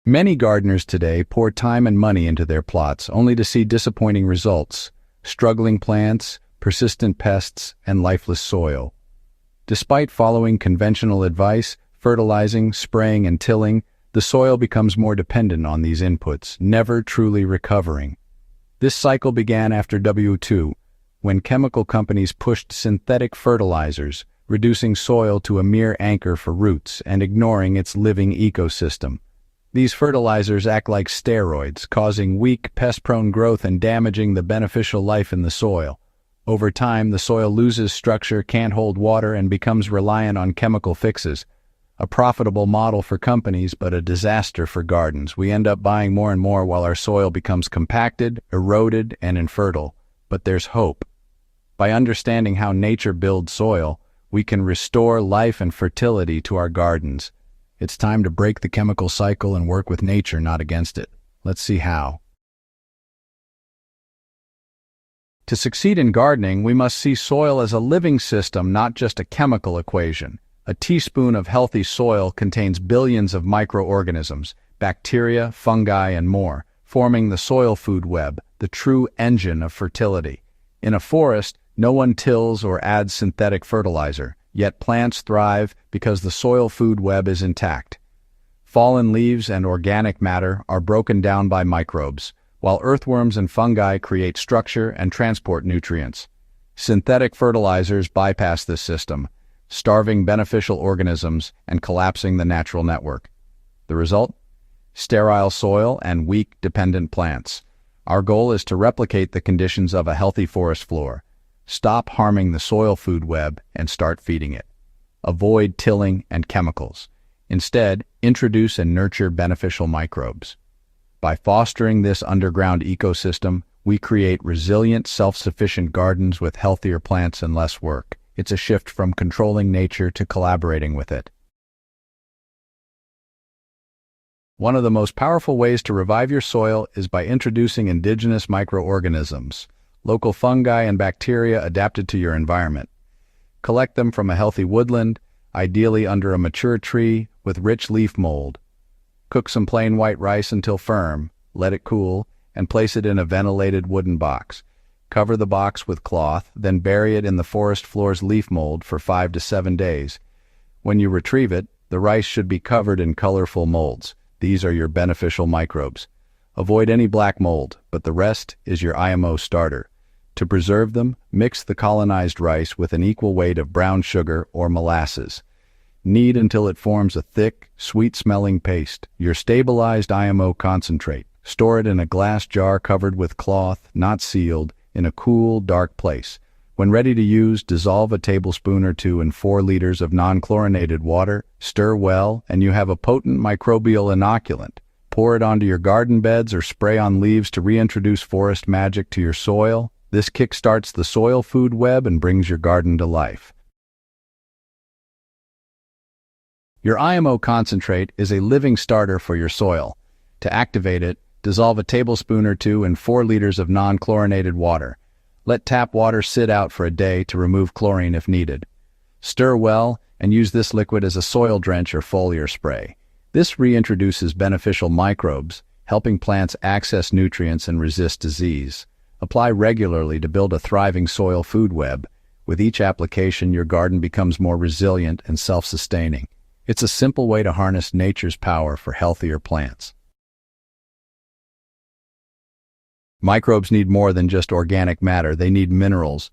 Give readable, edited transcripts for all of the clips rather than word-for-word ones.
Many gardeners today pour time and money into their plots only to see disappointing results: struggling plants, persistent pests, and lifeless soil. Despite following conventional advice, fertilizing, spraying, and tilling, the soil becomes more dependent on these inputs, never truly recovering. This cycle began after WWII, when chemical companies pushed synthetic fertilizers, reducing soil to a mere anchor for roots and ignoring its living ecosystem. These fertilizers act like steroids, causing weak, pest-prone growth and damaging the beneficial life in the soil. Over time, the soil loses structure, can't hold water, and becomes reliant on chemical fixes. A profitable model for companies, but a disaster for gardens. We end up buying more and more while our soil becomes compacted, eroded, and infertile. But there's hope. By understanding how nature builds soil, we can restore life and fertility to our gardens. It's time to break the chemical cycle and work with nature, not against it. Let's see how. To succeed in gardening, we must see soil as a living system, not just a chemical equation. A teaspoon of healthy soil contains billions of microorganisms, bacteria, fungi, and more, forming the soil food web, the true engine of fertility. In a forest, no one tills or adds synthetic fertilizer, yet plants thrive because the soil food web is intact. Fallen leaves and organic matter are broken down by microbes, while earthworms and fungi create structure and transport nutrients. Synthetic fertilizers bypass this system, starving beneficial organisms and collapsing the natural network. The result? Sterile soil and weak, dependent plants. Our goal is to replicate the conditions of a healthy forest floor. Stop harming the soil food web and start feeding it. Avoid tilling and chemicals. Instead, introduce and nurture beneficial microbes. By fostering this underground ecosystem, we create resilient, self-sufficient gardens with healthier plants and less work. It's a shift from controlling nature to collaborating with it. One of the most powerful ways to revive your soil is by introducing indigenous microorganisms, local fungi and bacteria adapted to your environment. Collect them from a healthy woodland, ideally under a mature tree with rich leaf mold. Cook some plain white rice until firm, let it cool, and place it in a ventilated wooden box. Cover the box with cloth, then bury it in the forest floor's leaf mold for 5 to 7 days. When you retrieve it, the rice should be covered in colorful molds. These are your beneficial microbes. Avoid any black mold, but the rest is your IMO starter. To preserve them, mix the colonized rice with an equal weight of brown sugar or molasses. Knead until it forms a thick, sweet-smelling paste, your stabilized IMO concentrate. Store it in a glass jar covered with cloth, not sealed, in a cool, dark place. When ready to use, dissolve a tablespoon or two in 4 liters of non-chlorinated water, stir well, and you have a potent microbial inoculant. Pour it onto your garden beds or spray on leaves to reintroduce forest magic to your soil. This kickstarts the soil food web and brings your garden to life. Your IMO concentrate is a living starter for your soil. To activate it, dissolve a tablespoon or two in 4 liters of non-chlorinated water. Let tap water sit out for a day to remove chlorine if needed. Stir well and use this liquid as a soil drench or foliar spray. This reintroduces beneficial microbes, helping plants access nutrients and resist disease. Apply regularly to build a thriving soil food web. With each application, your garden becomes more resilient and self-sustaining. It's a simple way to harness nature's power for healthier plants. Microbes need more than just organic matter, they need minerals.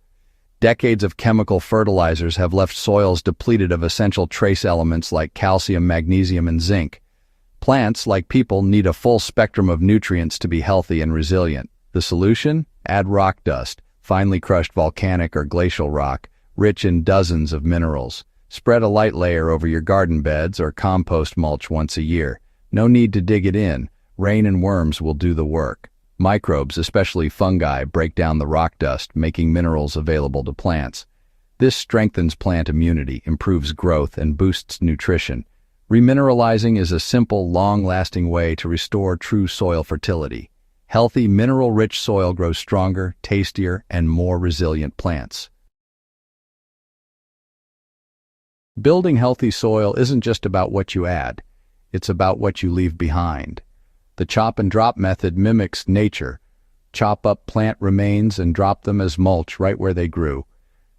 Decades of chemical fertilizers have left soils depleted of essential trace elements like calcium, magnesium, and zinc. Plants, like people, need a full spectrum of nutrients to be healthy and resilient. The solution? Add rock dust, finely crushed volcanic or glacial rock, rich in dozens of minerals. Spread a light layer over your garden beds or compost mulch once a year. No need to dig it in. Rain and worms will do the work. Microbes, especially fungi, break down the rock dust, making minerals available to plants. This strengthens plant immunity, improves growth, and boosts nutrition. Remineralizing is a simple, long-lasting way to restore true soil fertility. Healthy, mineral-rich soil grows stronger, tastier, and more resilient plants. Building healthy soil isn't just about what you add. It's about what you leave behind. The chop and drop method mimics nature. Chop up plant remains and drop them as mulch right where they grew.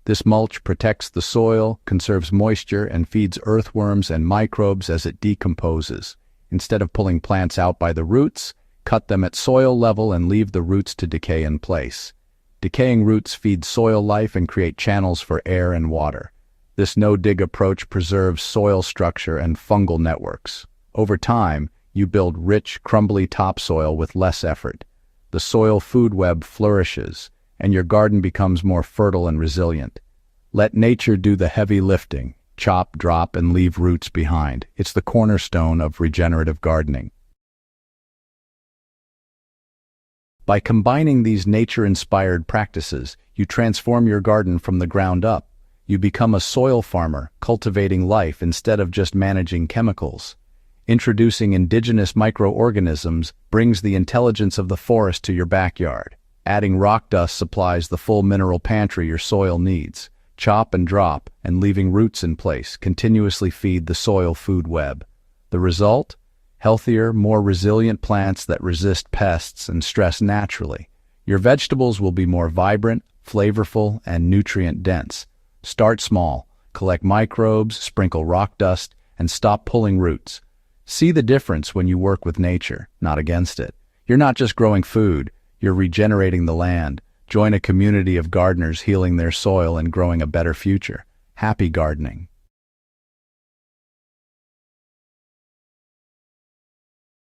This mulch protects the soil, conserves moisture, and feeds earthworms and microbes as it decomposes. Instead of pulling plants out by the roots, cut them at soil level and leave the roots to decay in place. Decaying roots feed soil life and create channels for air and water. This no-dig approach preserves soil structure and fungal networks. Over time, you build rich, crumbly topsoil with less effort. The soil food web flourishes, and your garden becomes more fertile and resilient. Let nature do the heavy lifting. Chop, drop, and leave roots behind. It's the cornerstone of regenerative gardening. By combining these nature-inspired practices, you transform your garden from the ground up. You become a soil farmer, cultivating life instead of just managing chemicals. Introducing indigenous microorganisms brings the intelligence of the forest to your backyard. Adding rock dust supplies the full mineral pantry your soil needs. Chop and drop, and leaving roots in place, continuously feed the soil food web. The result? Healthier, more resilient plants that resist pests and stress naturally. Your vegetables will be more vibrant, flavorful, and nutrient-dense. Start small, collect microbes, sprinkle rock dust, and stop pulling roots. See the difference when you work with nature, not against it. You're not just growing food, you're regenerating the land. Join a community of gardeners healing their soil and growing a better future. Happy gardening.